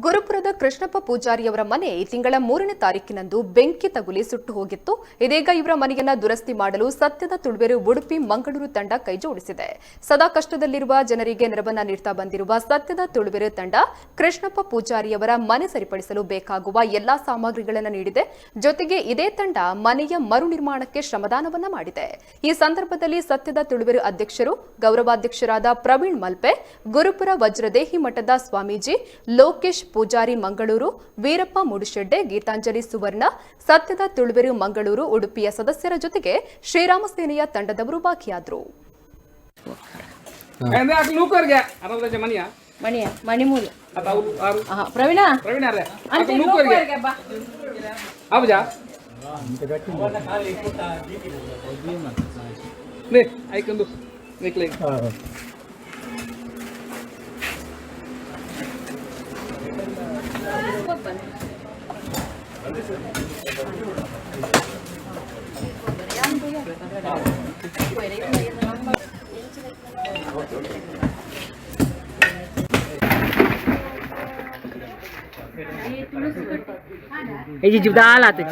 ಗುರುಪುರದ ಕೃಷ್ಣಪ್ಪ ಪೂಜಾರಿಯವರ ಮನೆ ಈ ತಿಂಗಳ 3ನೇ ತಾರೀಕಿನಂದು ಬೆಂಕಿ ತಗುಲಿ ಸುಟ್ಟು ಹೋಗಿತ್ತು. ಇದೀಗ ಇವರ ಮನೆಯನ್ನ ದುರಸ್ತಿ ಮಾಡಲು ಸತ್ಯದ ತುಳುವೆರು ಉಡುಪಿ ಮಂಗಳೂರು ತಂಡ ಕೈಜೋಡಿಸಿದೆ. ಸದಾ ಕಷ್ಟದಲ್ಲಿರುವ ಜನರಿಗೆ ನೆರವನ್ನ ನೀಡ್ತಾ ಬಂದಿರುವ ಸತ್ಯದ ತುಳುವೆರು ತಂಡ ಕೃಷ್ಣಪ್ಪ ಪೂಜಾರಿಯವರ ಮನೆ ಸರಿಪಡಿಸಲು ಬೇಕಾಗುವ ಎಲ್ಲಾ ಸಾಮಗ್ರಿಗಳನ್ನು ನೀಡಿದೆ. ಜೊತೆಗೆ ಇದೇ ತಂಡ ಮನೆಯ ಮರು ನಿರ್ಮಾಣಕ್ಕೆ ಶ್ರಮದಾನವನ್ನ ಮಾಡಿದೆ. ಈ ಸಂದರ್ಭದಲ್ಲಿ ಸತ್ಯದ ತುಳುವೆರು ಅಧ್ಯಕ್ಷರು ಗೌರವಾಧ್ಯಕ್ಷರಾದ ಪ್ರವೀಣ್ ಮಲ್ಪೆ, ಗುರುಪುರ ವಜ್ರದೇಹಿ ಮಠದ ಸ್ವಾಮೀಜಿ ಲೋಕೇಶ್ ಪೂಜಾರಿ ಮಂಗಳೂರು, ವೀರಪ್ಪ ಮುಡುಶೆಡ್ಡೆ, ಗೀತಾಂಜಲಿ ಸುವರ್ಣ, ಸತ್ಯದ ತುಳುವೆರು ಮಂಗಳೂರು, ಉಡುಪಿಯ ಸದಸ್ಯರ ಜೊತೆಗೆ ಶ್ರೀರಾಮ ಸೇನೆಯ ತಂಡದವರು ಭಾಗಿಯಾದರು. এই যে জিবদা আলাতে